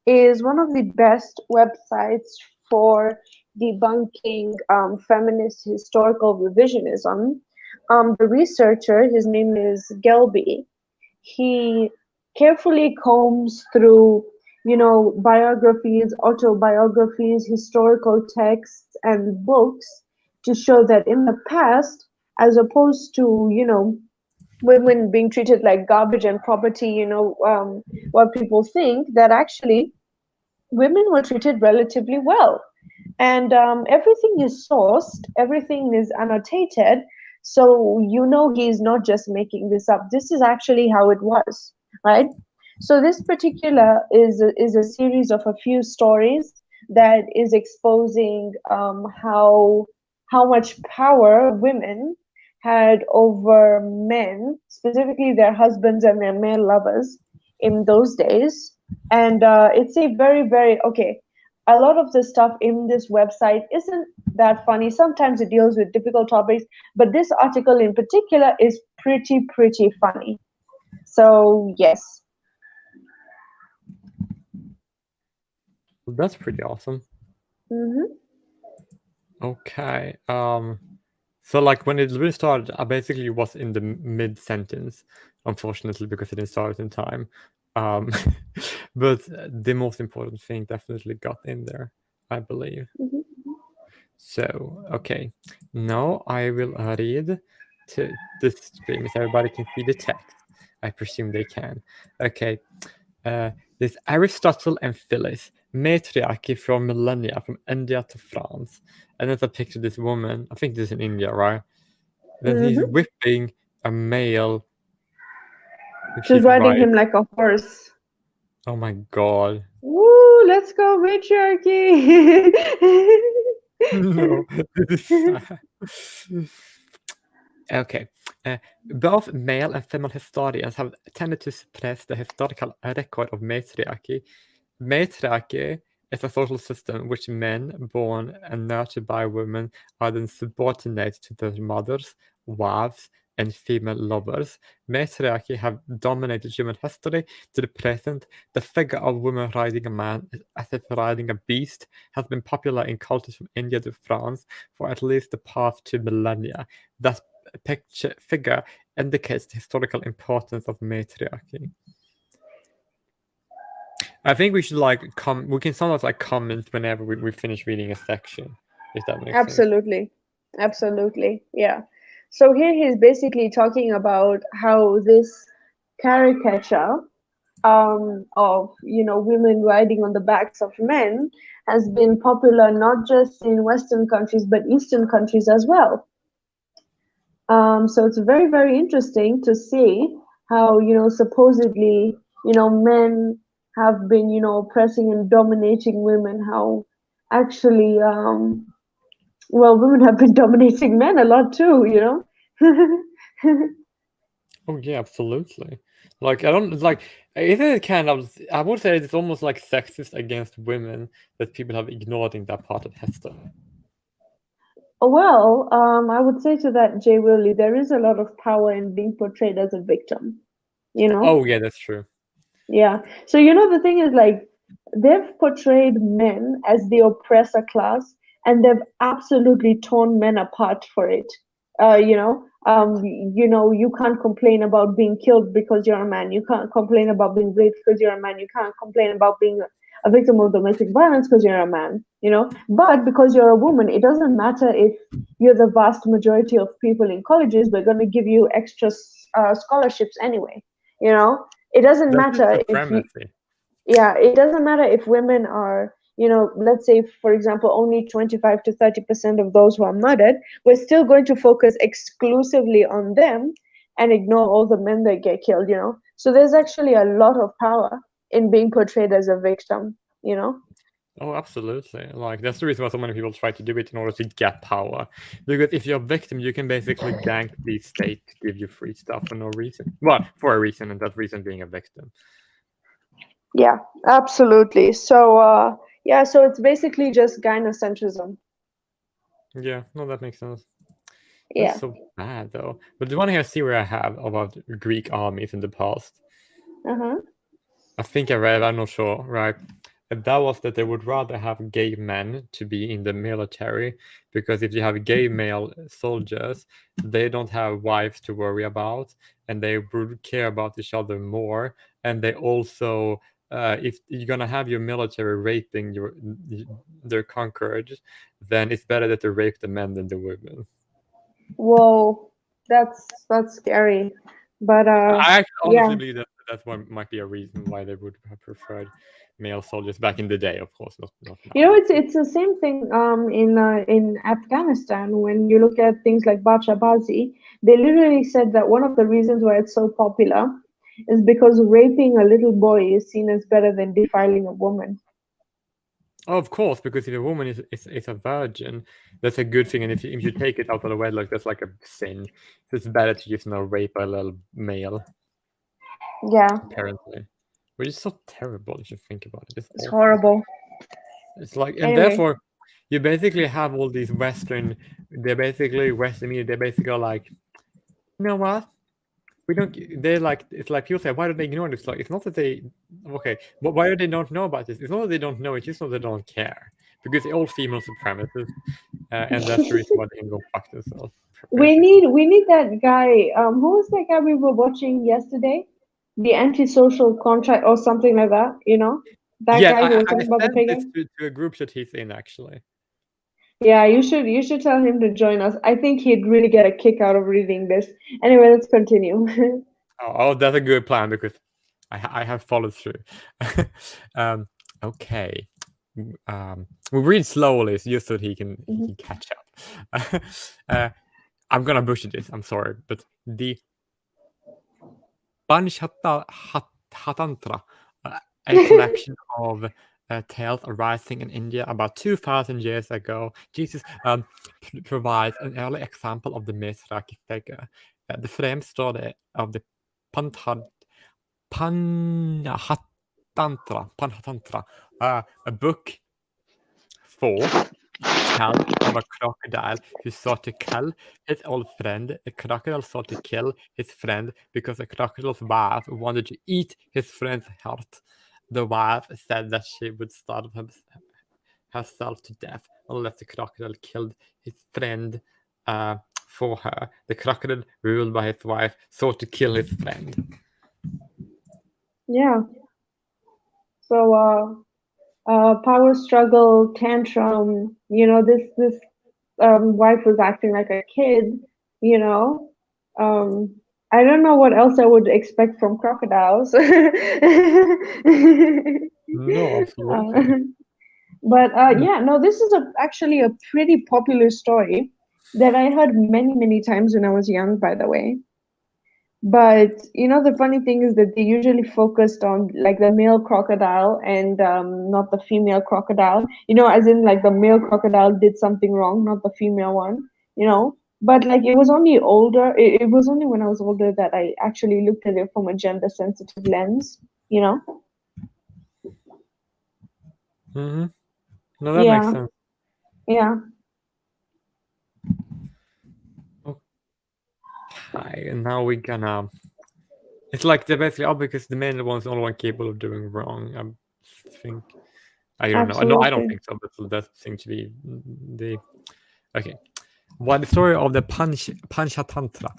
is one of the best websites for debunking feminist historical revisionism. The researcher, his name is Gelby, he carefully combs through, biographies, autobiographies, historical texts, and books to show that in the past, as opposed to, women being treated like garbage and property, what people think, that actually women were treated relatively well. And everything is sourced, everything is annotated. So, he's not just making this up. This is actually how it was, right? So, this particular is a series of a few stories that is exposing how much power women had over men, specifically their husbands and their male lovers in those days. And it's a very, very, okay, a lot of the stuff in this website isn't that funny. Sometimes it deals with difficult topics, but this article in particular is pretty funny. So, yes. That's pretty awesome. Mm-hmm. Okay. So like when it really started, I basically was in the mid sentence, unfortunately, because it didn't start in time. Um, but the most important thing definitely got in there, I believe. Mm-hmm. So okay, now I will read to the stream so everybody can see the text. I presume they can. Okay. There's Aristotle and Phyllis, matriarchy from millennia, from India to France. And there's a picture of this woman, I think this is in India, right? Then he's Mm-hmm. whipping a male who She's she's riding riding. him like a horse. Oh my god. Woo, let's go, matriarchy. No, this is sad. Okay. Both male and female historians have tended to suppress the historical record of matriarchy. Matriarchy is a social system which men born and nurtured by women are then subordinate to their mothers, wives, and female lovers. Matriarchy have dominated human history to the present. The figure of woman riding a man as if riding a beast has been popular in cultures from India to France for at least the past 2 millennia. That figure indicates the historical importance of matriarchy. I think we should we can sometimes like comment whenever we finish reading a section, if that makes sense. Absolutely. Absolutely. Yeah. So here he's basically talking about how this caricature of women riding on the backs of men has been popular not just in Western countries but Eastern countries as well. So it's very, very interesting to see how, supposedly, men have been, oppressing and dominating women, how actually, well, women have been dominating men a lot too, Oh yeah, absolutely. Like I don't like isn't it kind of I would say it's almost like sexist against women that people have ignored in that part of history. Well, I would say to that, Jay Willie, there is a lot of power in being portrayed as a victim, you know? Oh yeah, that's true. Yeah. So, the thing is, like, they've portrayed men as the oppressor class, and they've absolutely torn men apart for it. You can't complain about being killed because you're a man. You can't complain about being raped because you're a man. You can't complain about being a victim of domestic violence because you're a man. But because you're a woman, it doesn't matter if you're the vast majority of people in colleges. We're going to give you extra scholarships anyway. You know, it doesn't That's just matter if you, supremacy. yeah, it doesn't matter if women are, let's say, for example, only 25 to 30% of those who are murdered. We're still going to focus exclusively on them and ignore all the men that get killed. So there's actually a lot of power in being portrayed as a victim. Oh, absolutely. Like that's the reason why so many people try to do it in order to get power. Because if you're a victim, you can basically gank the state to give you free stuff for no reason. Well, for a reason, and that reason being a victim. Yeah, absolutely. So, yeah, so it's basically just gynocentrism. Yeah, no, that makes sense. That's Yeah. so bad though. But do you want to hear a theory I have about Greek armies in the past? Uh-huh. I think I read, I'm not sure, right? and that was that they would rather have gay men to be in the military, because if you have gay male soldiers, they don't have wives to worry about, and they would care about each other more, and they also if you're gonna have your military raping their conquerors, then it's better that they rape the men than the women. Whoa, that's scary. But I actually yeah. honestly believe that that's one might be a reason why they would have preferred male soldiers back in the day, of course, not now. You know, it's the same thing in Afghanistan. When you look at things like Bachabazi, they literally said that one of the reasons why it's so popular is because raping a little boy is seen as better than defiling a woman. Oh, of course, because if a woman is a virgin, that's a good thing, and if you take it out of the wedlock, that's like a sin. So it's better to just rape a little male. Yeah, Apparently, which is so terrible if you think about it. it's horrible. It's like, and Anyway. therefore, you basically have all these Western. They're basically Western media. They're basically like, you know what? We don't. They're like, it's like people say, why do they ignore this? Like, it's not that they, okay, but why do they don't know about this? It's not that they don't know. It's just not that they don't care, because they're all female supremacists, and that's the reason why they can go fuck themselves. We need that guy. Who was that guy we were watching yesterday? The antisocial contract or something like that. You know, that guy who was talking about the sent this pagan. to a group chat he's in, actually. Yeah, you should tell him to join us. I think he'd really get a kick out of reading this. Anyway, let's continue. Oh, that's a good plan, because I have followed through. Okay. We read slowly just so he can catch up. I'm gonna butcher this. I'm sorry, but the Panchatantra, a collection of tales arising in India about 2,000 years ago. Jesus provides an early example of the Mithraki figure. The frame story of the Panchatantra, a book 4, tells of a crocodile who sought to kill his old friend. A crocodile sought to kill his friend because the crocodile's wife wanted to eat his friend's heart. The wife said that she would starve herself to death unless the crocodile killed his friend for her. The crocodile, ruled by his wife, sought to kill his friend. Yeah. So, power struggle, tantrum. You know, this wife was acting like a kid. You know, I don't know what else I would expect from crocodiles. No, absolutely. But yeah, no, this is actually a pretty popular story that I heard many times when I was young, by the way. But you know, the funny thing is that they usually focused on like the male crocodile and not the female crocodile. You know, as in like the male crocodile did something wrong, not the female one. You know, but like it was only older. It was only when I was older that I actually looked at it from a gender sensitive lens. You know. Mm-hmm. No, that makes sense. Yeah. Okay, and now we're gonna. It's like they're basically because the male one's the only one capable of doing wrong. I think. I don't know. No, I don't think so. But that seems to be the. Okay. While the story of the Panchatantra,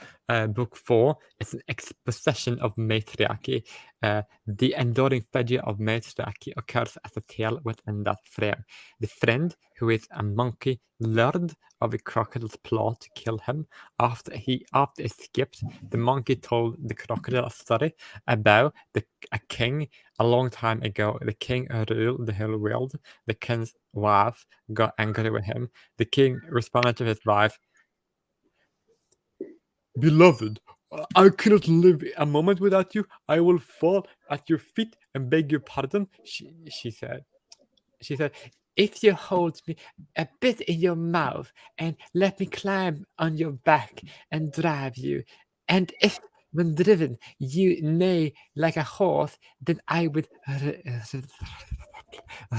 book 4, is an exposition of matriarchy, the enduring figure of matriarchy occurs as a tale within that frame. The friend, who is a monkey, learned of a crocodile's plot to kill him. After he escaped, the monkey told the crocodile a story about a king a long time ago. The king ruled the whole world. The king's wife got angry with him. The king responded to his wife, "Beloved, I cannot live a moment without you. I will fall at your feet and beg your pardon," she said. She said, "If you hold me a bit in your mouth and let me climb on your back and drive you, and if when driven you neigh like a horse, then I would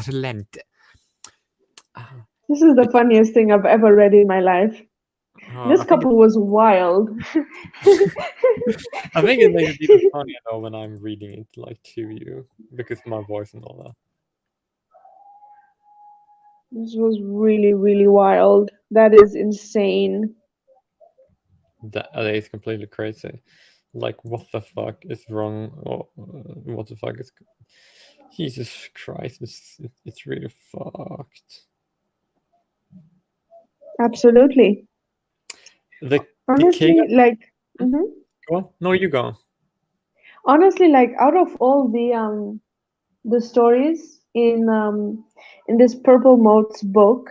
relent." This is the funniest thing I've ever read in my life. This couple was wild. I think it makes it even funnier though when I'm reading it like to you, because of my voice and all that. This was really, really wild. That is insane. That is completely crazy. Like, what the fuck is wrong? Or what the fuck is? Jesus Christ! It's really fucked. Absolutely. The Honestly, king. like, Go on. No, you go. honestly, like out of all the stories in this Purple Motes book,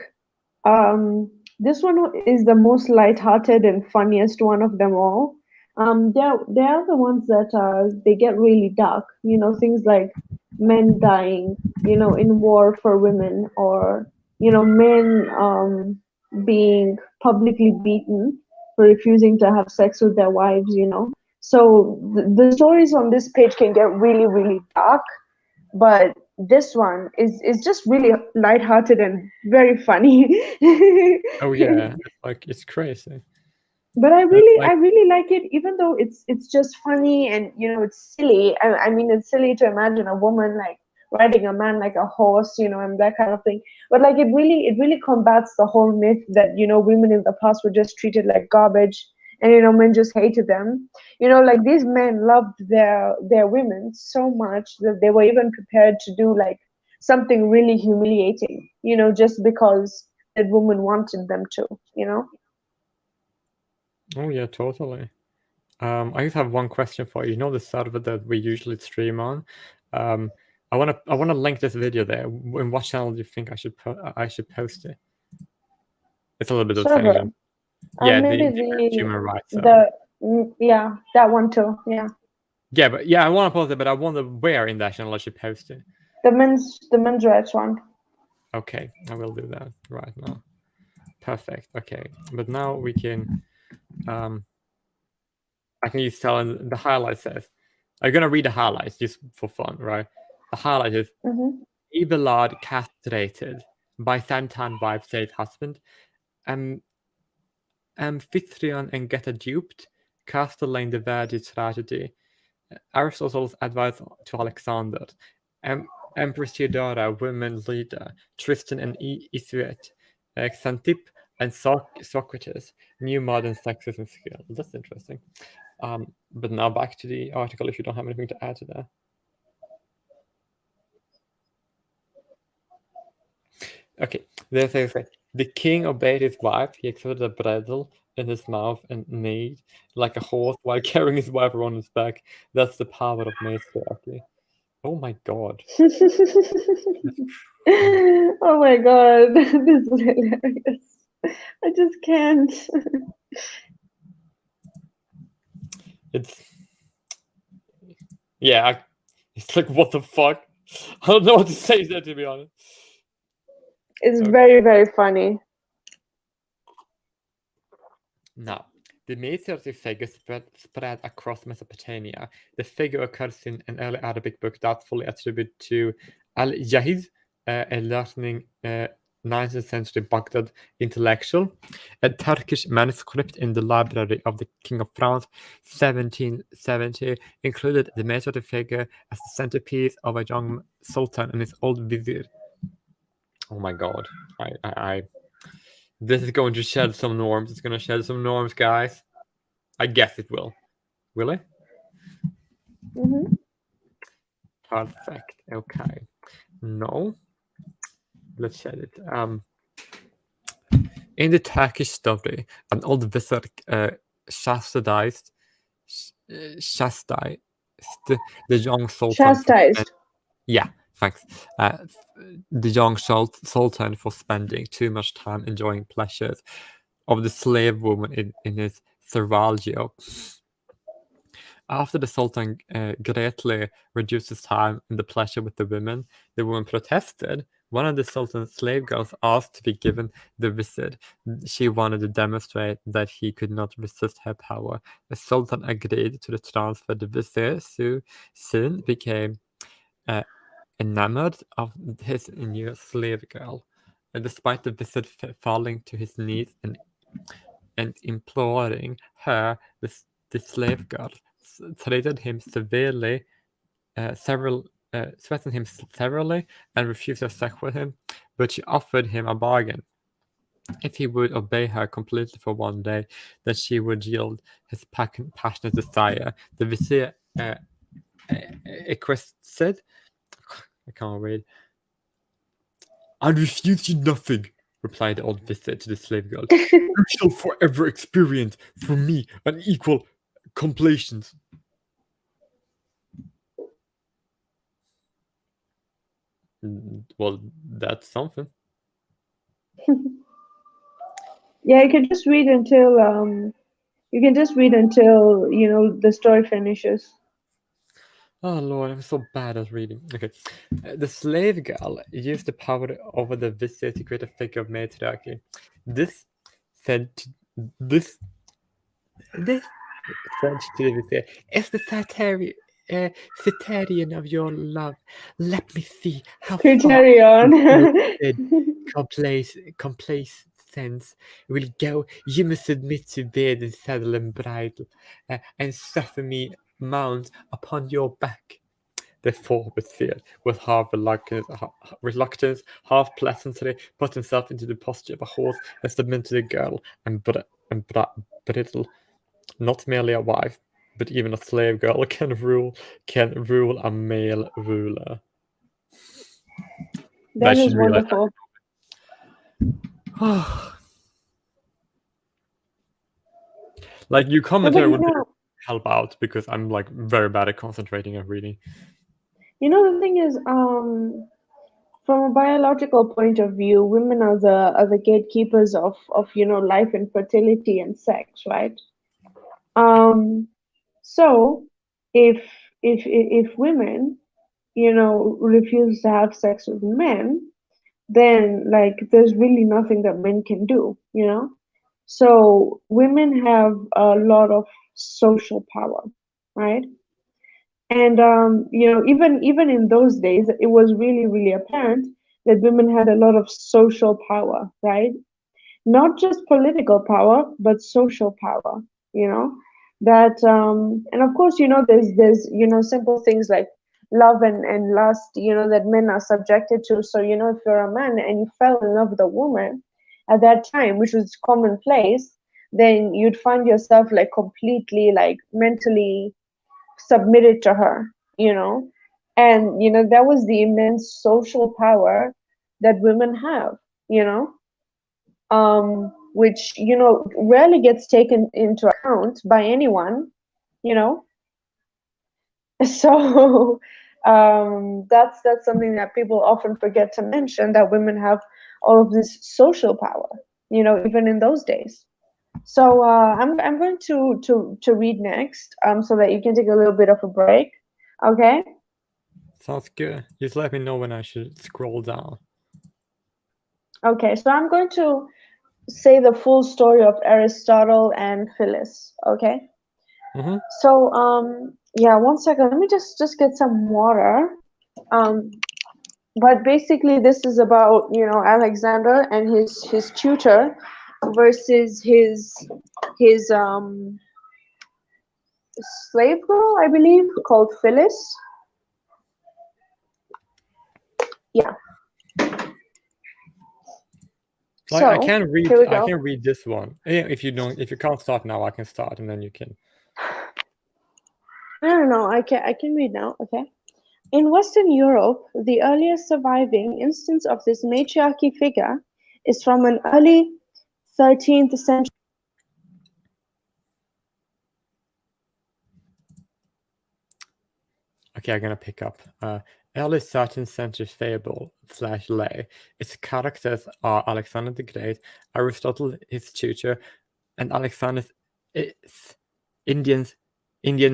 this one is the most lighthearted and funniest one of them all. They are the ones that they get really dark. You know, things like men dying, you know, in war for women, or you know, men being publicly beaten for refusing to have sex with their wives. You know, so the stories on this page can get really, really dark, but this one is just really lighthearted and very funny. Oh yeah, it's crazy. But I It's really like, I really like it, even though it's just funny and you know it's silly. I mean it's silly to imagine a woman like riding a man like a horse, you know, and that kind of thing. But like it really combats the whole myth that you know women in the past were just treated like garbage and you know men just hated them. You know, like these men loved their women so much that they were even prepared to do like something really humiliating, you know, just because that woman wanted them to, you know. oh yeah, totally. I just have one question for you. You know the server that we usually stream on? I wanna link this video there. In what channel do you think I should post it? It's a little bit of Server. tangent. Yeah, Maybe the human rights server. yeah, that one too. Yeah, Yeah, but yeah, I want to post it, but I wonder where in that channel I should post it. the men's rights one. Okay, I will do that right now. Perfect. Okay, but now we can. I can use telling the highlight says. I'm gonna read the highlights just for fun, right? The highlight is Abelard castrated, Byzantine wife saved husband, Amphitryon and Geta duped, Castellane the Verdi tragedy, Aristotle's advice to Alexander, Empress Theodora, women leader, Tristan and Iseult, Xanthippe and Socrates, new modern sexism skill. That's interesting. But now back to the article if you don't have anything to add to that. Okay, there's a the king obeyed his wife. He accepted a bridle in his mouth and neighed like a horse while carrying his wife around his back. That's the power of matriarchy. Oh my god. Oh my god, this is hilarious. I just can't. It's yeah. It's like what the fuck. I don't know what to say there, to be honest. It's Okay. very, very funny. Now, the Matriarchy figure spread across Mesopotamia. The figure occurs in an early Arabic book doubtfully attributed to Al-Jahiz, a learning 19th century Baghdad intellectual. A Turkish manuscript in the library of the King of France, 1770, included the Matriarchy figure as the centerpiece of a young sultan and his old vizier. Oh my god. This is going to shed some norms. It's going to shed some norms, guys. I guess it will. Will it? Perfect. Okay. No. Let's shed it. In the Turkish story, an old vizier chastised the young sultan. Chastised. Yeah, thanks. The young sultan for spending too much time enjoying pleasures of the slave woman in his seraglio. After the sultan greatly reduced his time in the pleasure with the women protested. One of the sultan's slave girls asked to be given the visit. She wanted to demonstrate that he could not resist her power. The sultan agreed to the transfer. The vizier soon became enamored of his new slave girl. And despite the vizier falling to his knees and imploring her, the slave girl threatened him threatened him severely, and refused to sex with him. but she offered him a bargain. If he would obey her completely for one day, then she would yield his passionate desire. The vizier said, I can't read. "I refuse you nothing," replied the old vizier to the slave girl. "You shall forever experience from me an equal complaisance." Well, that's something. Yeah, you can just read until the story finishes. Oh Lord, I'm so bad at reading. Okay. The slave girl used the power over the vizier to create a figure of matriarchy. This said to the vizier, "As the criterion of your love, let me see how far Criterion. complacence will go. You must submit to bear the saddle and bridle, and suffer me mount upon your back." Therefore, vizier, with half reluctance, half pleasantly, put himself into the posture of a horse and submitted to the girl and bridle. Not merely a wife, but even a slave girl can rule a male ruler. That is wonderful. Like, you commentary would know, help out because I'm like very bad at concentrating and reading. The thing is, from a biological point of view, women are the gatekeepers of life and fertility and sex, right? So if women refuse to have sex with men, then like there's really nothing that men can do. So women have a lot of social power, right? And even in those days, it was really, really apparent that women had a lot of social power, right? Not just political power, but social power. That and of course, there's simple things like love and lust, that men are subjected to. So if you're a man and you fell in love with a woman at that time, which was commonplace, then you'd find yourself like completely like mentally submitted to her, and that was the immense social power that women have, which rarely gets taken into account by anyone, so that's something that people often forget to mention, that women have all of this social power, even in those days. So I'm going to read next, so that you can take a little bit of a break. Okay. Sounds good. Just let me know when I should scroll down. Okay, so I'm going to say the full story of Aristotle and Phyllis. Okay. Mm-hmm. So yeah, 1 second. Let me just get some water. But basically, this is about Alexander and his tutor versus his slave girl, I believe, called Phyllis. Yeah. Like, so I can read. Here we I go. can read this one. Yeah, if you can't start now, I can start, and then you can. No, I can read now. Okay. In Western Europe, the earliest surviving instance of this matriarchy figure is from an early 13th century. Okay, I'm gonna pick up. Early 13th century fable / lay. Its characters are Alexander the Great, Aristotle, his tutor, and Alexander's Indian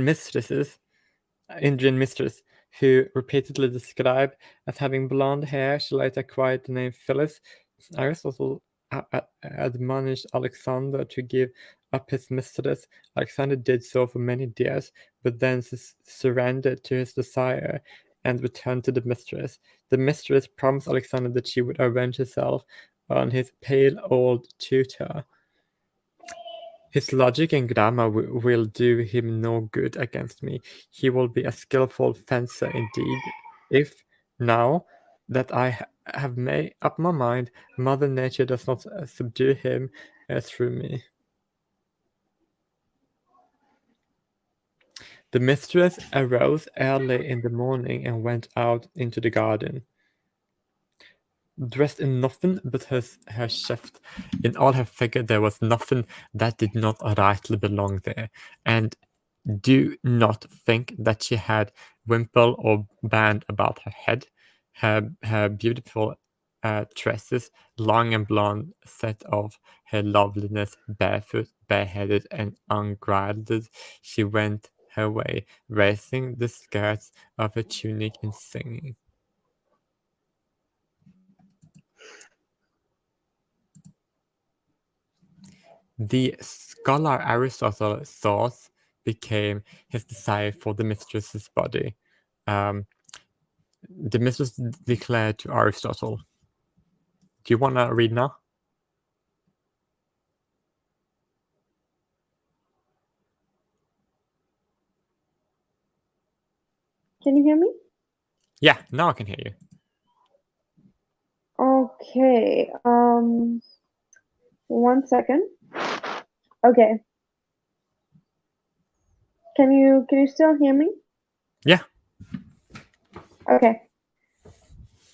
mistress, who repeatedly described as having blonde hair. She later acquired the name Phyllis. Aristotle admonished Alexander to give up his mistress. Alexander did so for many years, but then surrendered to his desire and returned to the mistress. The mistress promised Alexander that she would avenge herself on his pale old tutor. His logic and grammar will do him no good against me. He will be a skillful fencer indeed, if now, that I have made up my mind. Mother Nature does not subdue him through me. The mistress arose early in the morning and went out into the garden. Dressed in nothing but her shift. In all her figure there was nothing that did not rightly belong there. And do not think that she had wimple or band about her head. Her beautiful tresses, long and blonde, set off her loveliness. Barefoot, bareheaded, and unguarded, she went her way, raising the skirts of her tunic and singing. The scholar Aristotle's thoughts became his desire for the mistress's body. The mistress declared to Aristotle. Do you want to read now? Can you hear me? Yeah, now I can hear you. Okay. 1 second. Okay. Can you still hear me? Yeah. Okay.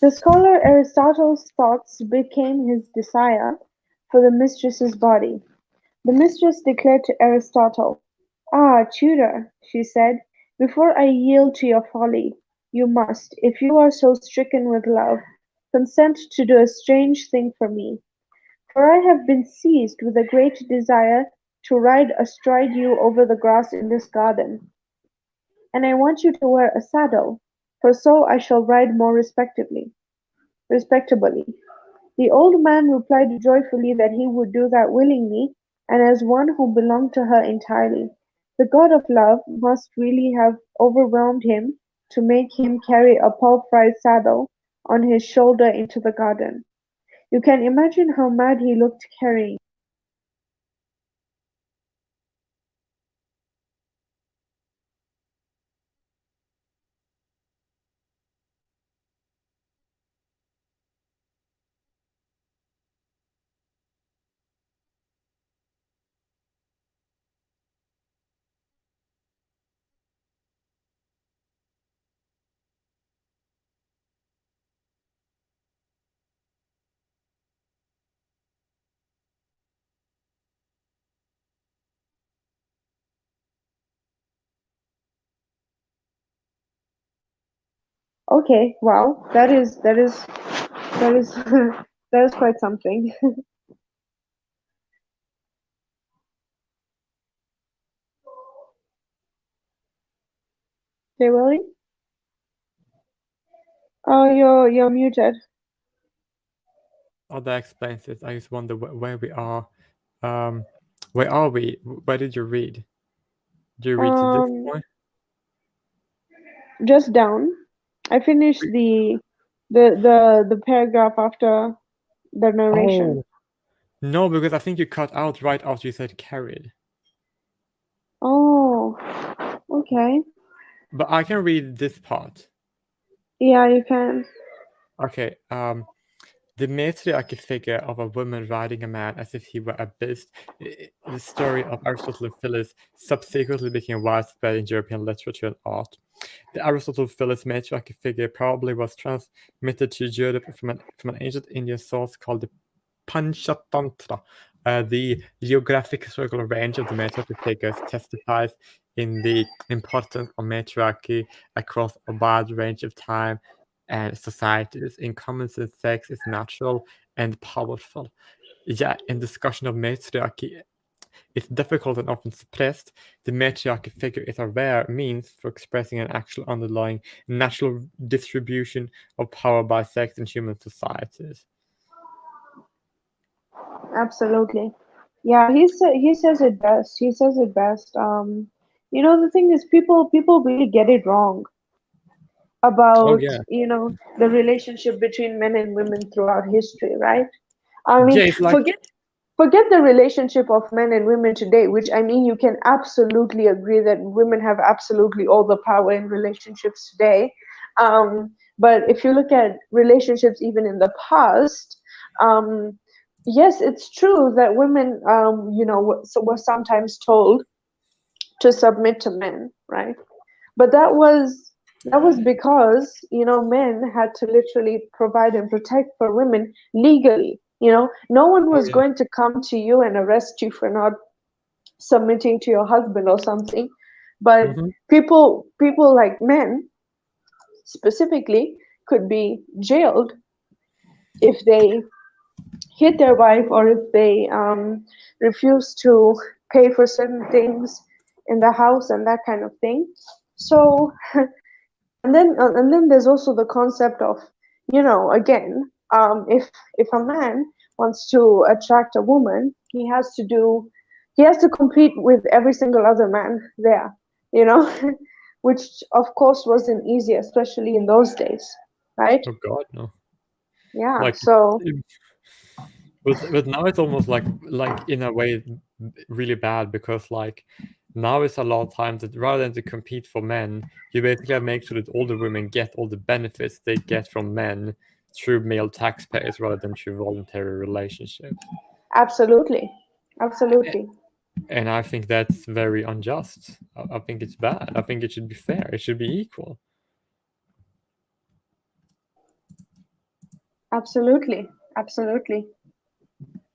The scholar Aristotle's thoughts became his desire for the mistress's body. The mistress declared to Aristotle, "Ah, tutor," she said, "before I yield to your folly, you must, if you are so stricken with love, consent to do a strange thing for me. For I have been seized with a great desire to ride astride you over the grass in this garden. And I want you to wear a saddle, for so I shall ride more respectably. The old man replied joyfully that he would do that willingly, and as one who belonged to her entirely. The god of love must really have overwhelmed him to make him carry a palfrey's saddle on his shoulder into the garden. You can imagine how mad he looked carrying. Okay, wow, that is that is that is quite something. Okay, Willie? Oh, you're muted. Oh, that explains it. I just wonder where we are. Where are we? Where did you read? Did you read to this point? Just down. I finished the paragraph after the narration. Oh. No, because I think you cut out right after you said carried. Oh, okay. But I can read this part. Yeah, you can. Okay, the matriarchy figure of a woman riding a man as if he were a beast. The story of Aristotle and Phyllis subsequently became widespread in European literature and art. The Aristotle-Phyllis matriarchy figure probably was transmitted to Europe from an ancient Indian source called the Panchatantra. The geographic historical range of the matriarchy figures testifies in the importance of matriarchy across a wide range of time and societies. In common sense, sex is natural and powerful. Yet, in discussion of matriarchy, it's difficult and often suppressed. The matriarchy figure is a rare means for expressing an actual underlying natural distribution of power by sex in human societies. Absolutely. Yeah, he says it best. He says it best. The thing is, people really get it wrong about, yeah. the relationship between men and women throughout history, right? I mean, Yeah, it's like forget the relationship of men and women today, which, I mean, you can absolutely agree that women have absolutely all the power in relationships today. But if you look at relationships even in the past, yes, it's true that women, were sometimes told to submit to men, right? But that was because men had to literally provide and protect for women legally. No one was yeah. going to come to you and arrest you for not submitting to your husband or something. But Mhm. people like men specifically could be jailed if they hit their wife, or if they refuse to pay for certain things in the house and that kind of thing. So, and then there's also the concept of, again, if a man wants to attract a woman, he has to compete with every single other man there, you know, which of course wasn't easy, especially in those days, right? Oh God, no. Yeah. Like, So but now it's almost like in a way really bad, because like now it's a lot of times that rather than to compete for men, you basically make sure that all the women get all the benefits they get from men through male taxpayers rather than through voluntary relationships. absolutely, absolutely. And I think that's very unjust. I think it's bad. I think it should be fair. It should be equal. Absolutely, absolutely.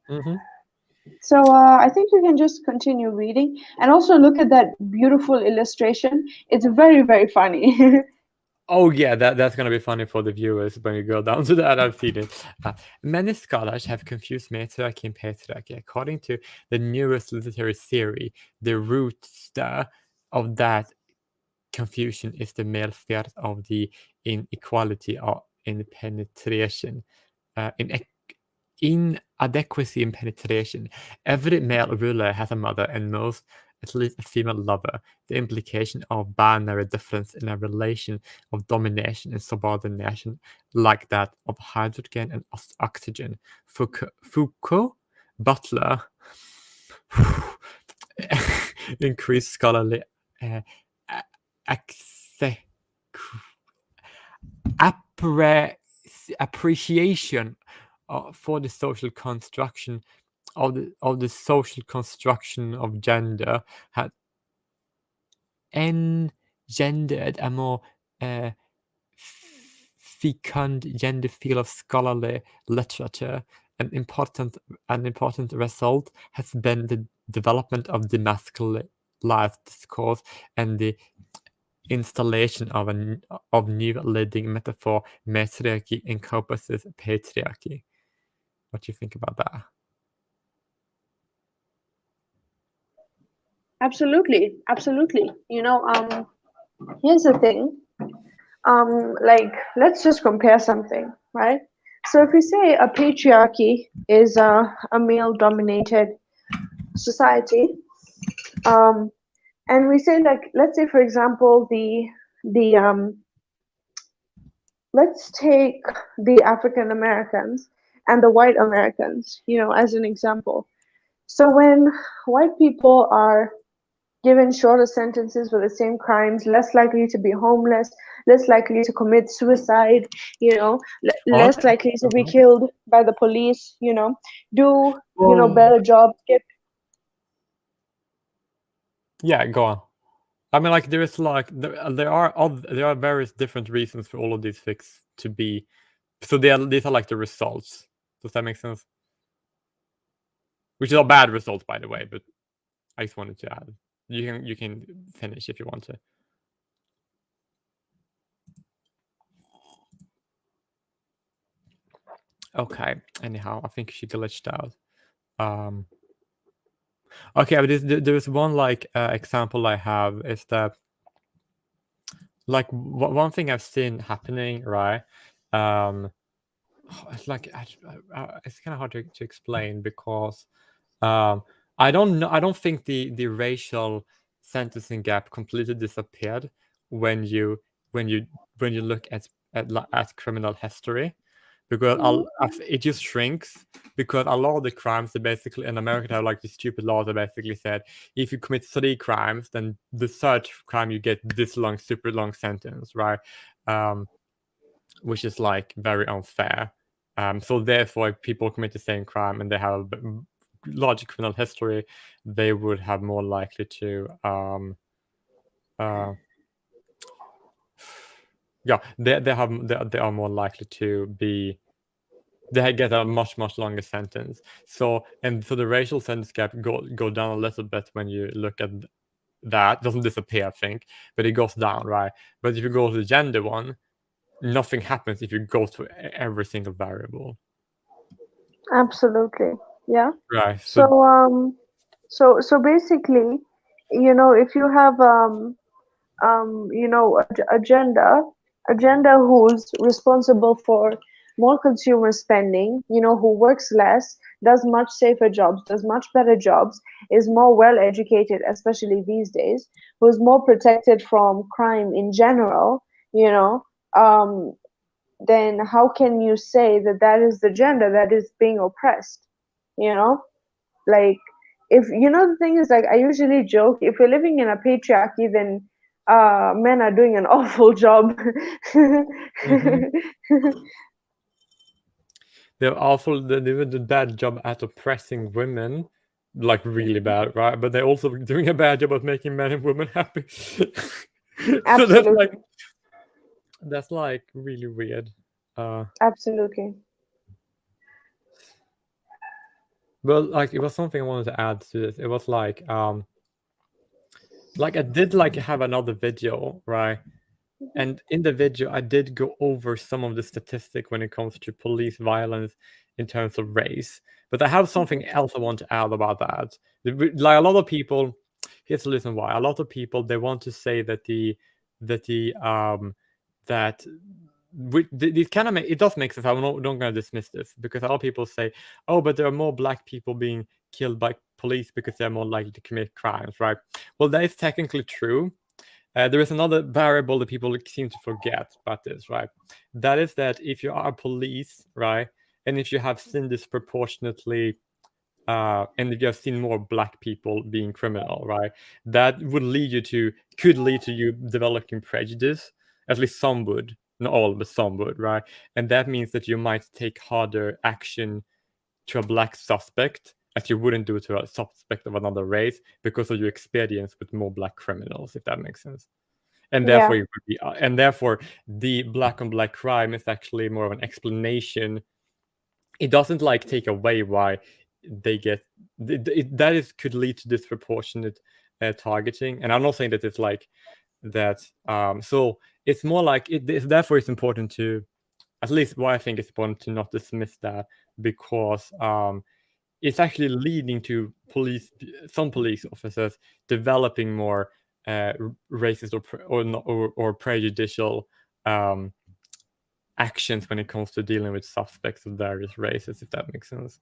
Hmm. So I think you can just continue reading and also look at that beautiful illustration. It's very, very funny. Oh yeah, that's gonna be funny for the viewers when you go down to that. I've seen it. Many scholars have confused matriarchy and patriarchy. According to the newest literary theory, the root of that confusion is the male fear of the inequality in penetration, inadequacy in penetration. Every male ruler has a mother, and most at least a female lover. The implication of binary difference in a relation of domination and subordination, like that of hydrogen and oxygen. Foucault, Butler, increased scholarly uh, appreciation for the social construction of the social construction of gender had engendered a more fecund gender field of scholarly literature. An important result has been the development of demasculinized discourse and the installation of new leading metaphor. Matriarchy encompasses patriarchy. What do you think about that? Absolutely, absolutely. Here's the thing. Like, let's just compare something, right? So if we say a patriarchy is a male-dominated society, um, and we say, like, let's say for example the let's take the African Americans and the white Americans, as an example. So when white people are given shorter sentences for the same crimes, less likely to be homeless, less likely to commit suicide, less Okay. likely to be killed by the police, do Well, better jobs, get. yeah, go on. I mean, like, there is like there are various different reasons for all of these things to be. So these are like the results. Does that make sense? Which are bad results, by the way. But I just wanted to add. You can finish if you want to. Okay. Anyhow, I think she glitched out. Um. Okay, but there's one like example I have is that like one thing I've seen happening, right? It's like it's kind of hard to explain because I don't know. I don't think the racial sentencing gap completely disappeared when you when you when you look at criminal history, because it just shrinks, because a lot of the crimes that basically in America have like these stupid laws that basically said if you commit 3 crimes, then the third crime you get this long, super long sentence, right? Um, which is like very unfair. So therefore, if people commit the same crime and they have a larger criminal history, they would have more likely to they are more likely to be, they get a much longer sentence. So the racial sentence gap go down a little bit when you look at that. It doesn't disappear, I think, but it goes down, right? But if you go to the gender one, nothing happens if you go through every single variable. Absolutely. Yeah. Right. So basically, you know, if you have you know, a gender who's responsible for more consumer spending, you know, who works less, does much safer jobs, does much better jobs, is more well educated, especially these days, who's more protected from crime in general, you know, then how can you say that that is the gender that is being oppressed? You know, like, if you know, the thing is, like, I usually joke, if we're living in a patriarchy, then men are doing an awful job. They're awful. They do a bad job at oppressing women, like really bad, right? But they're also doing a bad job at making men and women happy. So Absolutely. that's like really weird. Absolutely. Well, like, it was something I wanted to add to this. It was like I did like have another video, right? And in the video, I did go over some of the statistic when it comes to police violence in terms of race. But I have something else I want to add about that. Like, a lot of people, here's the reason why. A lot of people, they want to say that this kind of it does make sense. I'm not going to dismiss this, because a lot of people say, oh, but there are more black people being killed by police because they're more likely to commit crimes, right? Well, that is technically true. There is another variable that people seem to forget about this, right? That is that if you are police, right, and if you have seen disproportionately, and if you have seen more black people being criminal, right, that could lead to you developing prejudice. At least some would, not all, but some would, right? And that means that you might take harder action to a black suspect as you wouldn't do to a suspect of another race, because of your experience with more black criminals, if that makes sense. And therefore, therefore, the black on black crime is actually more of an explanation. It doesn't like take away why they get could lead to disproportionate targeting. And I'm not saying that it's like that. So it's more like therefore it's important to, at least why I think it's important to not dismiss that, because it's actually leading to some police officers developing more racist or prejudicial actions when it comes to dealing with suspects of various races, if that makes sense.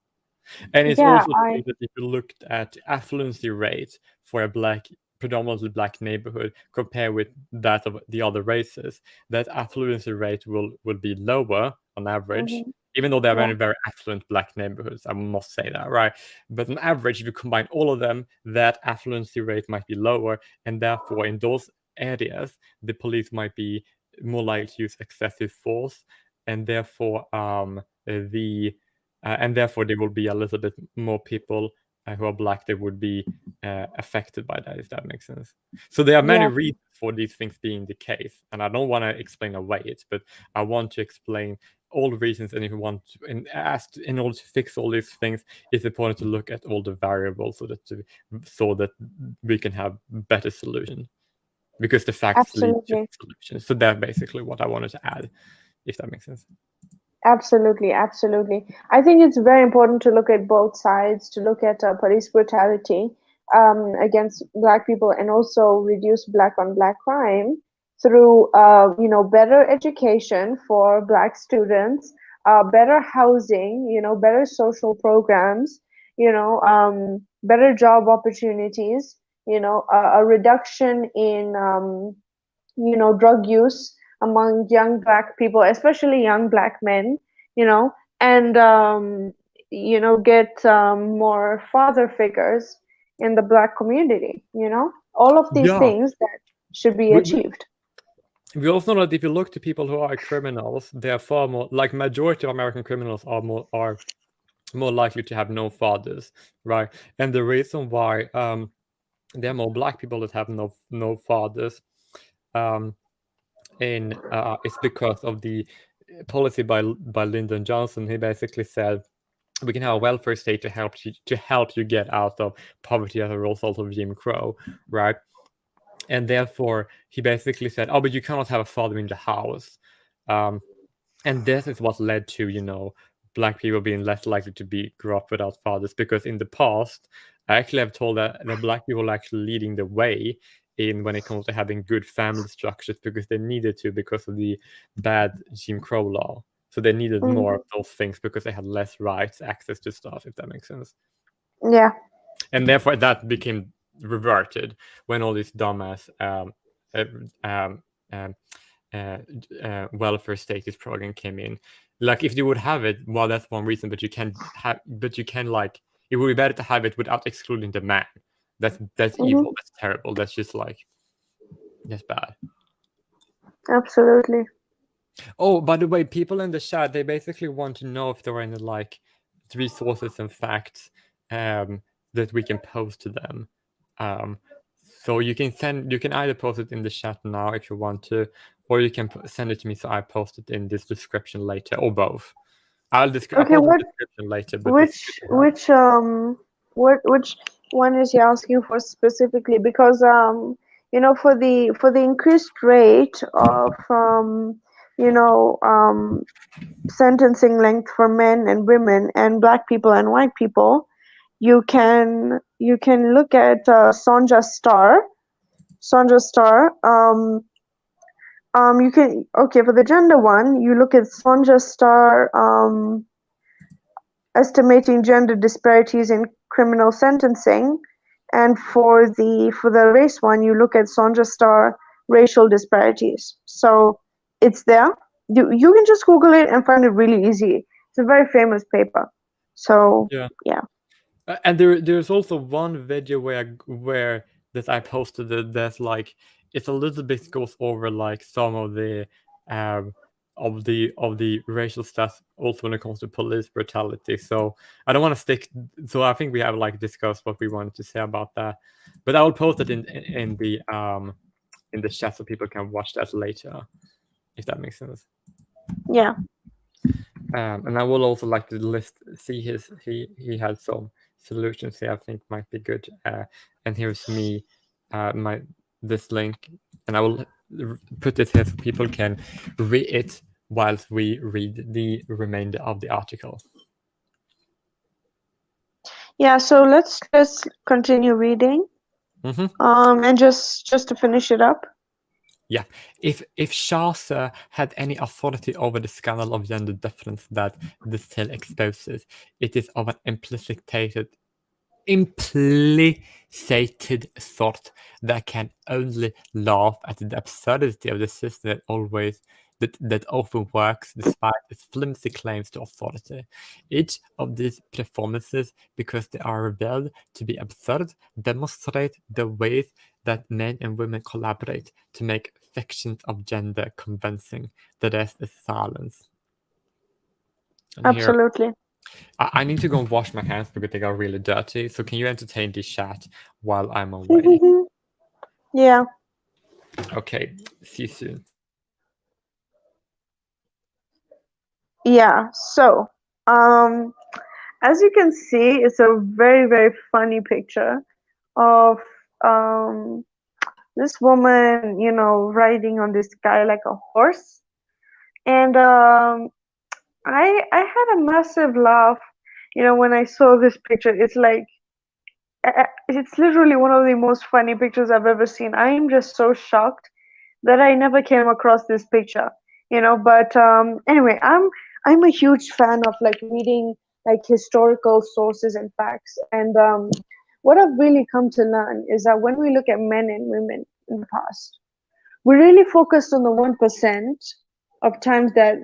And it's also true that if you looked at affluency rate for a predominantly black neighborhood compared with that of the other races, that affluency rate will be lower on average. Even though there are very affluent black neighborhoods, I must say that, right? But on average, if you combine all of them, that affluency rate might be lower, and therefore in those areas, the police might be more likely to use excessive force, and therefore there will be a little bit more people who are black that would be affected by that, if that makes sense. So there are many reasons for these things being the case, and I don't want to explain away it, but I want to explain all the reasons. And if you want to, in order to fix all these things, it's important to look at all the variables so that we can have better solution, because the facts lead to solutions. So that's basically what I wanted to add, if that makes sense. Absolutely. I think it's very important to look at both sides, to look at police brutality against black people, and also reduce black on black crime through better education for black students, better housing, better social programs, better job opportunities, a reduction in drug use among young black people, especially young black men, and get more father figures in the black community, all of these things that should be achieved. we also know that if you look to people who are criminals, they are far more, like majority of American criminals are more likely to have no fathers, right? And the reason why there are more black people that have no fathers it's because of the policy by Lyndon Johnson. He basically said we can have a welfare state to help you get out of poverty as a result of Jim Crow, right? And therefore he basically said, oh, but you cannot have a father in the house. And this is what led to black people being less likely to grow up without fathers, because in the past I actually have told that black people are actually leading the way in when it comes to having good family structures, because they needed to, because of the bad Jim Crow law. So they needed more of those things because they had less rights, access to stuff, if that makes sense. Yeah. And therefore that became reverted when all these dumbass welfare status program came in. Like if you would have it, well, that's one reason, but you can like, it would be better to have it without excluding the man. That's evil. That's terrible. That's just like, that's bad. Absolutely. Oh, by the way, people in the chat, they basically want to know if there are any like resources and facts that we can post to them. So you can either post it in the chat now if you want to, or you can send it to me so I post it in this description later, or both. I'll post the description later. But which one is he asking for specifically? Because for the increased rate of sentencing length for men and women and black people and white people, you can look at Sonja Star. You can, for the gender one, you look at Sonja Star estimating gender disparities in criminal sentencing, and for the race one, you look at Sonja Star racial disparities. So it's there. You can just Google it and find it really easy. It's a very famous paper. So yeah. And there's also one video where that I posted that's like, it's a little bit goes over like some of the racial stuff also when it comes to police brutality. So I don't want to stick. So I think we have like discussed what we wanted to say about that, but I will post it in the chat so people can watch that later, if that makes sense. Yeah. And I will also like to see he had some solutions here I think might be good. And here's me, this link, and I will put this here so people can read it whilst we read the remainder of the article. Yeah, so let's continue reading. And just to finish it up. Yeah, if Chaucer had any authority over the scandal of gender difference that this tale exposes, it is of an implicated sort that can only laugh at the absurdity of the system that often works despite its flimsy claims to authority. Each of these performances, because they are revealed to be absurd, demonstrate the ways that men and women collaborate to make fictions of gender convincing. The rest is silence. And absolutely. I need to go and wash my hands because they got really dirty. So can you entertain this chat while I'm away? Yeah. Okay. See you soon. Yeah. So, as you can see, it's a very, very funny picture of this woman, riding on this guy like a horse, and I had a massive laugh, when I saw this picture. It's like, it's literally one of the most funny pictures I've ever seen. I am just so shocked that I never came across this picture, but anyway, I'm a huge fan of like reading like historical sources and facts, and what I've really come to learn is that when we look at men and women in the past, we really focused on the 1% of times that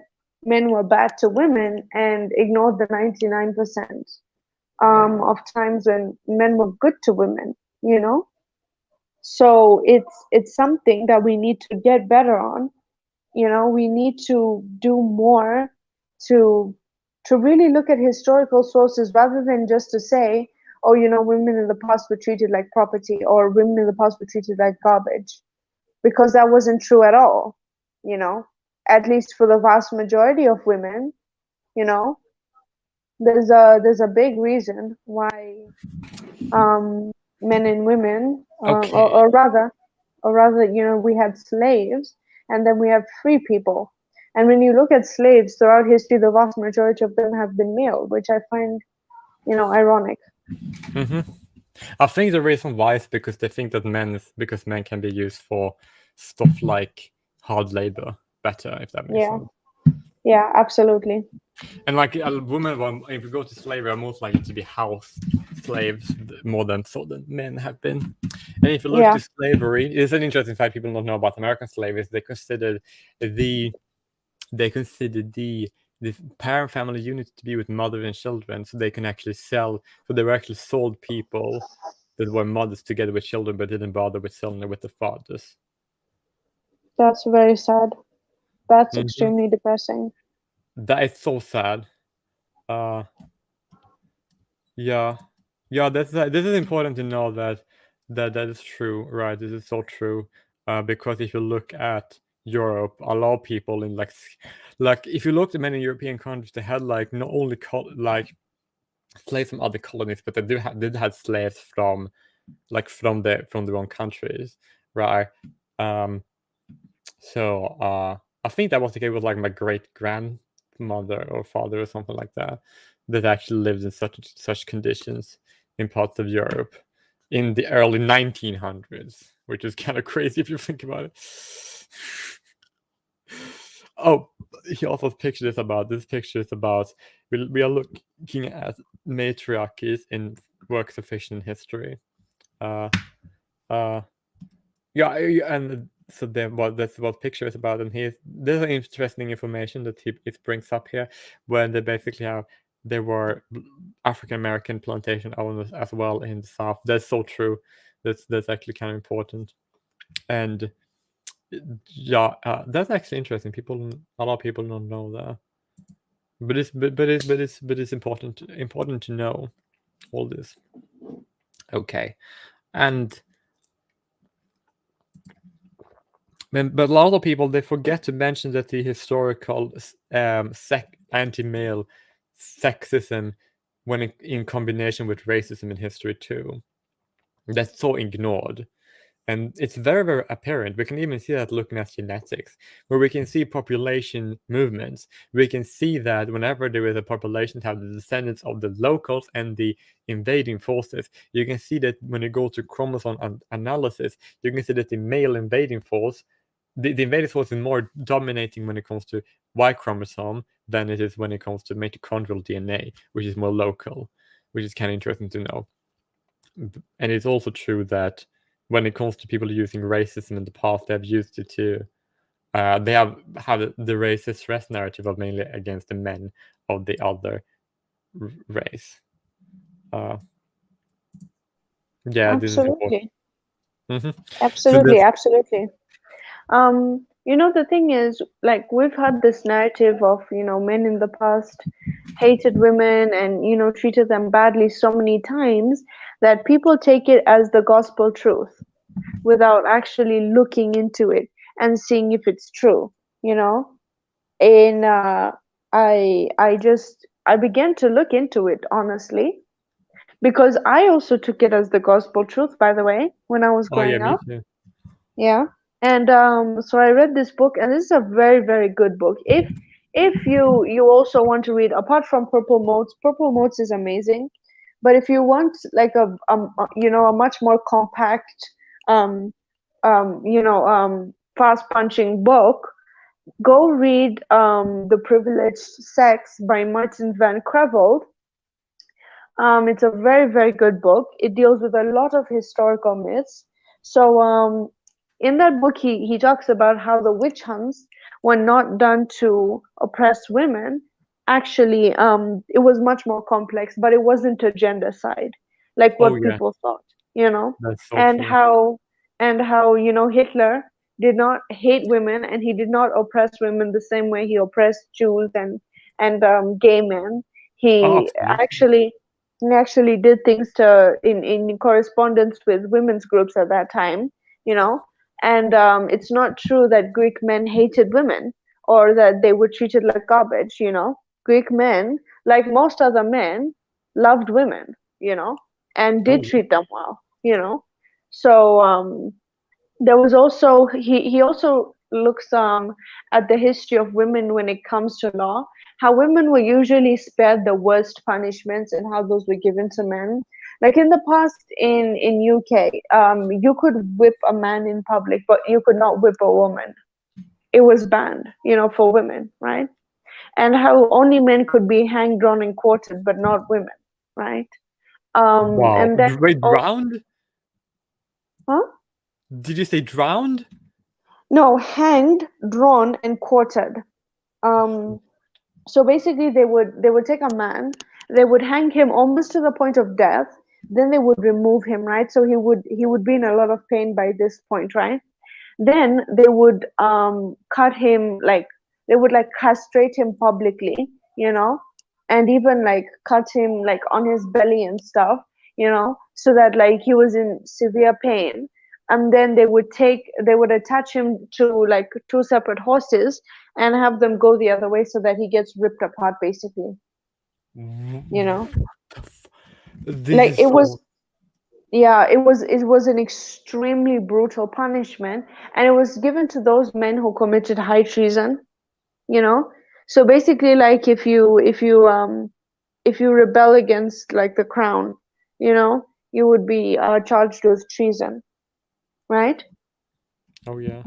men were bad to women and ignored the 99% of times when men were good to women, So it's something that we need to get better on. We need to do more to really look at historical sources, rather than just to say, oh, women in the past were treated like property, or women in the past were treated like garbage, because that wasn't true at all. At least for the vast majority of women, you know there's a big reason why men and women, Okay. or rather, we had slaves, and then we have free people. And when you look at slaves throughout history, the vast majority of them have been male, which I find, ironic. I think the reason why is because they think that men can be used for stuff like hard labor better, if that makes sense. Yeah, absolutely. And like a woman, if you go to slavery, are most likely to be house slaves more than men have been. And if you look to slavery, it's an interesting fact people don't know about American slavery. They considered the parent family unit to be with mother and children, so they can actually sell. So they were actually sold people that were mothers together with children, but didn't bother with selling it with the fathers. That's very sad. That's extremely depressing. That is so sad. Yeah. This is important to know that is true, right? This is so true. Because if you look at Europe, a lot of people in like if you look at many European countries, they had like not only slaves from other colonies, but they did have slaves from their own countries, right? So I think that was the case with like my great grandmother or father or something like that actually lived in such conditions in parts of Europe in the early 1900s, which is kind of crazy if you think about it. Oh, he also this picture is about we are looking at matriarchies in works of fiction history. And so that's what picture is about, and there's an interesting information that he brings up here, where they basically there were African American plantation owners as well in the South. That's so true. That's actually kind of important, and that's actually interesting. A lot of people don't know that, but it's important to know all this. Okay, but a lot of people, they forget to mention that the historical anti-male sexism, when in combination with racism in history too, that's so ignored. And it's very, very apparent. We can even see that looking at genetics, where we can see population movements. We can see that whenever there is a population to have the descendants of the locals and the invading forces, you can see that when you go to chromosome analysis, you can see that the male invading force, the invading force is more dominating when it comes to Y chromosome than it is when it comes to mitochondrial DNA, which is more local, which is kind of interesting to know. And it's also true that when it comes to people using racism in the past, they have used it to they have the racist stress narrative of mainly against the men of the other race. Absolutely. This is Absolutely. The thing is, like, we've had this narrative of, men in the past hated women and, treated them badly so many times that people take it as the gospel truth without actually looking into it and seeing if it's true, And I began to look into it, honestly, because I also took it as the gospel truth, by the way, when I was growing up. Me too. Yeah. And so I read this book, and this is a very, very good book. If you also want to read, apart from Purple Motes is amazing. But if you want like a much more compact, fast punching book, go read The Privileged Sex by Martin van Creveld. It's a very, very good book. It deals with a lot of historical myths. So in that book, he talks about how the witch hunts were not done to oppress women. Actually, it was much more complex, but it wasn't a gendercide like what people thought, That's so and true. and how, Hitler did not hate women, and he did not oppress women the same way he oppressed Jews and gay men. Oh, He absolutely. actually did things in correspondence with women's groups at that time, you know. And it's not true that Greek men hated women or that they were treated like garbage, Greek men, like most other men, loved women, and Oh, did treat them well. So there was also he also looks at the history of women when it comes to law, how women were usually spared the worst punishments and how those were given to men. Like in the past in UK, you could whip a man in public, but you could not whip a woman. It was banned, for women, right? And how only men could be hanged, drawn, and quartered, but not women, right? wow. And then, Wait, oh, drowned? huh? Did you say drowned? No, hanged, drawn, and quartered. Um, so basically, they would take a man, they would hang him almost to the point of death, then they would remove him, right? So he would be in a lot of pain by this point, right? Then they would cut him, like they would like castrate him publicly, you know, and even like cut him like on his belly and stuff, so that like he was in severe pain. And then they would attach him to like two separate horses and have them go the other way so that he gets ripped apart, basically, you know. The f- This Like is it so. was, yeah, it was an extremely brutal punishment, and it was given to those men who committed high treason, you know. So basically, like if you rebel against like the crown, you would be charged with treason, right? Oh yeah.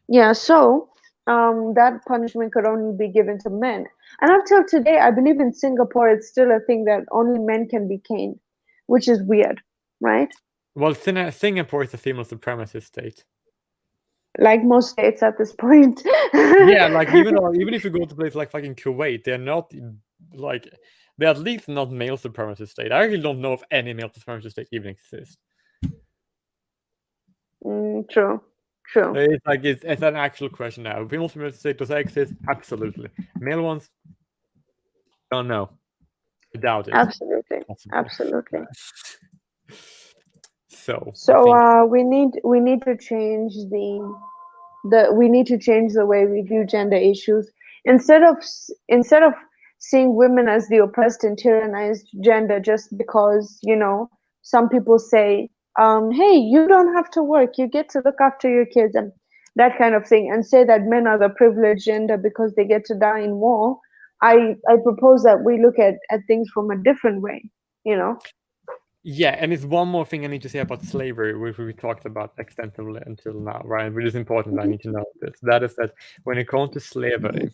Yeah, so that punishment could only be given to men. And up till today, I believe in Singapore, it's still a thing that only men can be caned, which is weird, right? Well, Singapore is a female supremacist state. Like most states at this point. Yeah, like even if you go to a place like fucking Kuwait, they're not like they're at least not male supremacist state. I actually don't know if any male supremacist state even exists. True, true. It's like it's an actual question now. Female supremacist state, does that exist? Absolutely. Male ones, don't know. I doubt it. Absolutely, Possibly. absolutely. So I So think we need to change the way we view gender issues. Instead of seeing women as the oppressed and tyrannized gender, just because some people say, hey, you don't have to work, you get to look after your kids and that kind of thing, and say that men are the privileged gender because they get to die in war. I propose that we look at things from a different way, you know. yeah, and it's one more thing I need to say about slavery, which we talked about extensively until now, right? Which is important. I need to know this. That is that when it comes to slavery,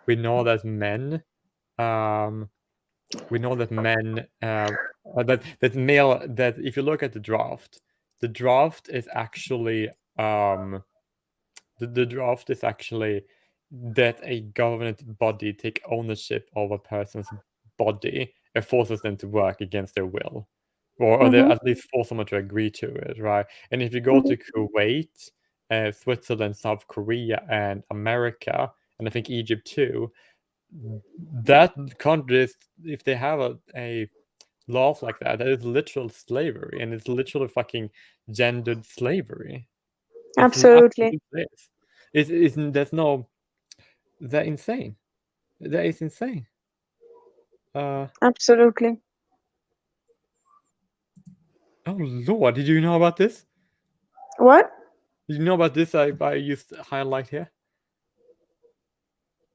we know that men um that if you look at the draft is actually the draft is actually that a government body take ownership of a person's body and forces them to work against their will, or they Mm-hmm, at least force someone to agree to it, right? And if you go mm-hmm, to Kuwait, Switzerland, South Korea, and America, and I think Egypt too, that countries, if they have a laws like that, that is literal slavery, and it's literally fucking gendered slavery. It's absolutely, absolutely this. It's there's no that insane. That is insane. Uh absolutely. oh Lord, did you know about this? What? Did you know about this? I used highlight here.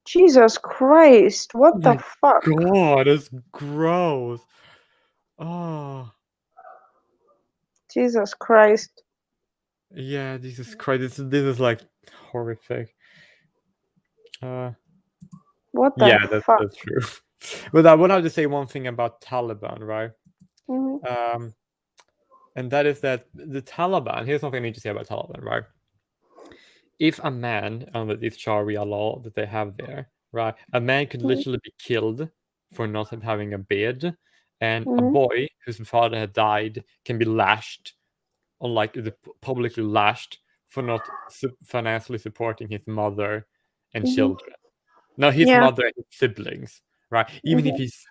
Jesus Christ, Oh what the my fuck? God, that's gross. Oh Jesus Christ. yeah, Jesus Christ, this is like horrific. Uh What the yeah, fuck? that's true. But I would have to say one thing about Taliban, right? Hmm. Um and that is that the Taliban, here's something I need to say about Taliban, right? If a man, under this Sharia law that they have there, right, a man could Hmm. literally be killed for not having a beard, and a Hmm. boy whose father had died can be lashed like publicly lashed for not financially supporting his mother and children. No, his Yeah. mother and his siblings, right? Even if he's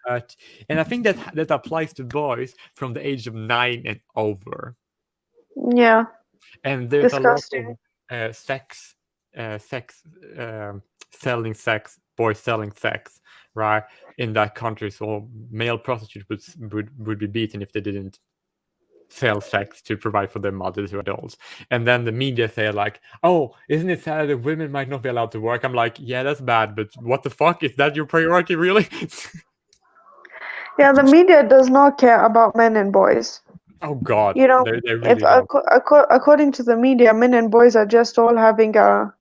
and I think that applies to boys from the age of 9 and over. Yeah. And there's a lot Disgusting. of selling sex, boys selling sex, right, in that country. So male prostitutes would be beaten if they didn't sell sex to provide for their mothers or adults. And then the media say like, oh, isn't it sad that women might not be allowed to work? I'm like, yeah, that's bad, but what the fuck? Is that your priority, really? Yeah, the media does not care about men and boys. Oh God, You know, they if really don't. according to the media, men and boys are just all having a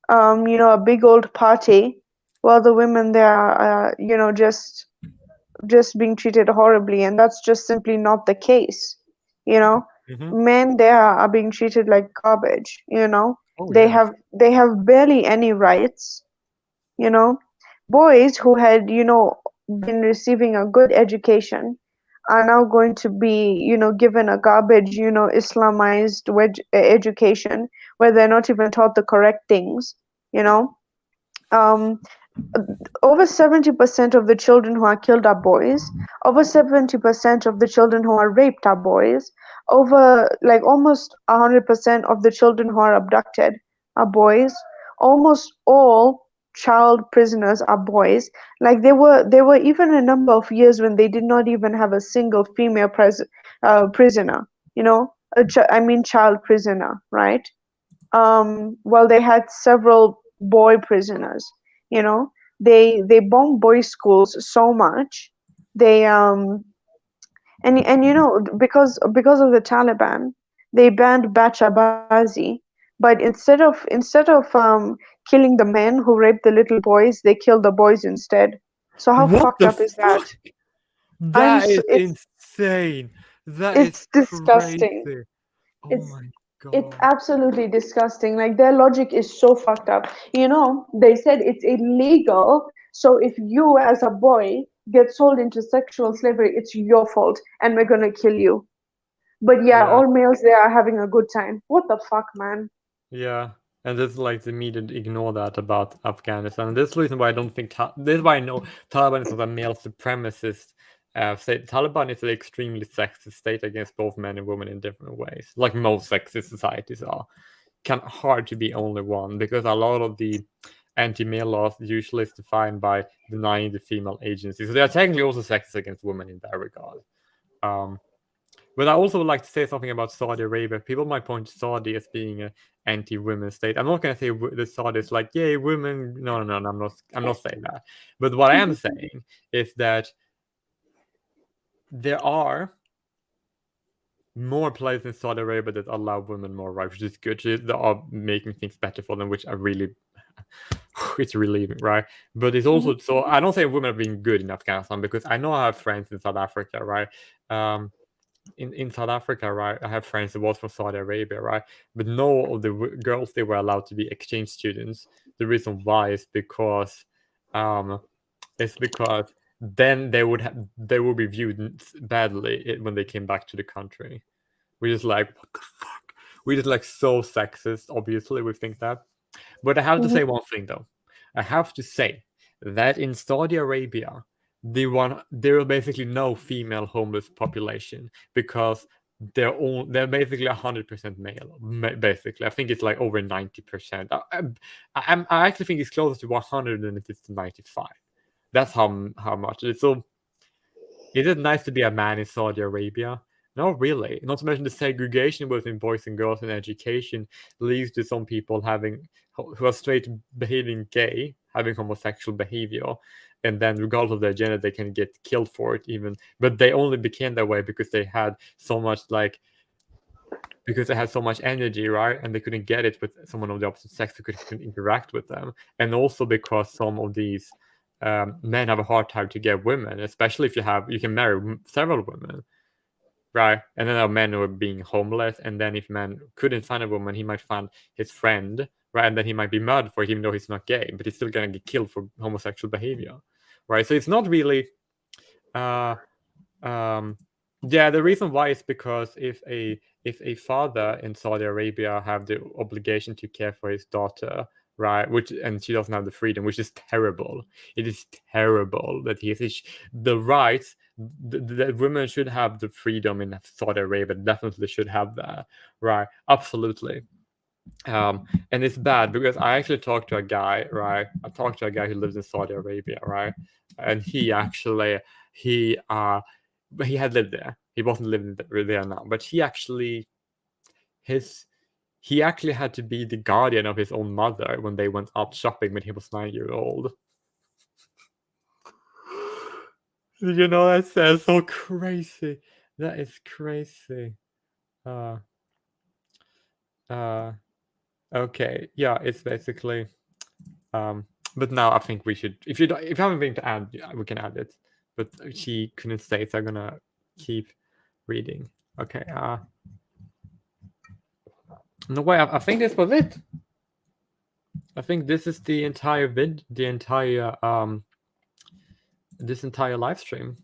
a big old party, while the women they are just being treated horribly, and that's just simply not the case. Mhm. Men there are being treated like garbage. Oh They yes. have barely any rights. Boys who had been receiving a good education are now going to be given a garbage Islamized education where they're not even taught the correct things. um Over 70% of the children who are killed are boys. Over 70% of the children who are raped are boys. Over like almost 100% of the children who are abducted are boys. Almost all child prisoners are boys. Like there were even a number of years when they did not even have a single female prisoner. I mean child prisoner, right? Well, they had several boy prisoners. you know they bombed boys schools so much. They and because of the Taliban, they banned bachabazi. But instead of killing the men who raped the little boys, they killed the boys instead. So how What fucked the up is that? fuck? That is It's insane. That is disgusting. crazy. Oh It's my it's God. absolutely disgusting. Like their logic is so fucked up. They said it's illegal. So if you as a boy get sold into sexual slavery, it's your fault and we're gonna kill you. But yeah, Yeah. all males there are having a good time. What the fuck, man? Yeah, and it's like the media ignore that about Afghanistan. And this is the reason why I don't think this is why I know Taliban is not a male supremacist state. Taliban is an extremely sexist state against both men and women in different ways, like most sexist societies are. Hard to be only one because a lot of the anti-male laws usually is defined by denying the female agency. So they are technically also sexist against women in that regard. But I also would like to say something about Saudi Arabia. People might point to Saudi as being an anti-women state. I'm not going to say the Saudi is like, yay, women. No, I'm not saying that. But what I am saying is that there are more places in Saudi Arabia that allow women more rights, which is good. They are making things better for them, which I really, it's relieving, right? But it's also so I don't say women are being good in Afghanistan because I know I have friends in South Africa, right? In South Africa, right, I have friends that was from Saudi Arabia, right, but no of the girls they were allowed to be exchange students. The reason why is because then they would be viewed badly when they came back to the country. We're just like, what the fuck? We're just like so sexist. Obviously, we think that. But I have to say one thing though. I have to say that in Saudi Arabia, there are basically no female homeless population because they're basically 100% male. Basically, I think it's like over 90%. I actually think it's closer to 100 than it is to 95. That's how much it's so. Is it nice to be a man in Saudi Arabia? No, really. Not to mention the segregation between boys and girls in education leads to some people who are straight behaving gay, having homosexual behavior, and then regardless of their gender, they can get killed for it even. But they only became that way because they had so much energy, right? And they couldn't get it with someone of the opposite sex who couldn't interact with them. And also because some of these men have a hard time to get women, especially if you can marry several women, right? And then there are men who are being homeless, and then if man couldn't find a woman, he might find his friend, right? And then he might be murdered for it, even though he's not gay, but he's still gonna get killed for homosexual behavior, right? So it's not really Yeah, the reason why is because if a father in Saudi Arabia have the obligation to care for his daughter, right, and she doesn't have the freedom, which is terrible. It is terrible that he has the rights. The women should have the freedom in Saudi Arabia. Definitely should have that, right? Absolutely. And it's bad because I actually talked to a guy, right? I talked to a guy who lives in Saudi Arabia, right? And he actually he had lived there. He wasn't living there now, but he actually had to be the guardian of his own mother when they went out shopping when he was 9 years old. That's so crazy. That is crazy. Okay, yeah, it's basically. But now I think we should. If you have anything to add, we can add it. But she couldn't stay, so I'm gonna keep reading. Okay. No way. I think this was it. I think this is the entire this entire live stream.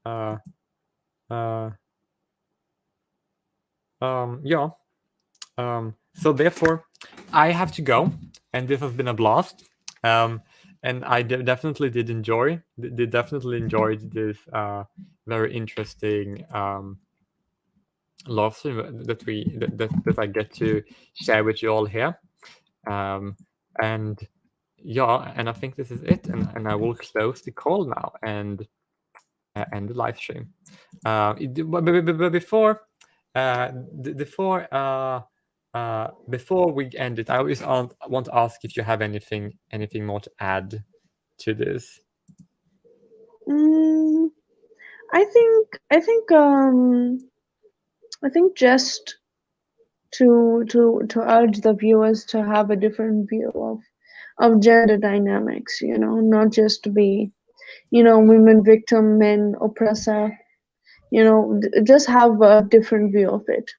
Yeah. So therefore, I have to go, and this has been a blast. And I definitely did enjoy. Definitely enjoyed this very interesting live stream that I get to share with you all here. And yeah, and I think this is it. And I will close the call now and end the live stream. But before we end it, I always want to ask if you have anything more to add to this. I think just to urge the viewers to have a different view of gender dynamics, not just to be, women victim, men oppressor, just have a different view of it,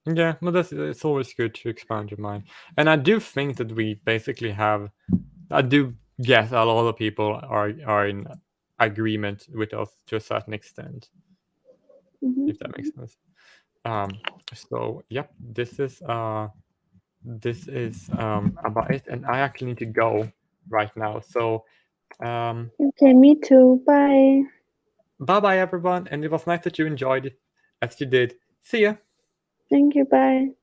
Yeah, well, it's always good to expand your mind. And I do think that we basically have, I do guess a lot of people are in agreement with us to a certain extent, if that makes sense. So yep, this is about it, and I actually need to go right now. So okay, me too. Bye. Bye everyone, and it was nice that you enjoyed it as you did. See ya. Thank you. Bye.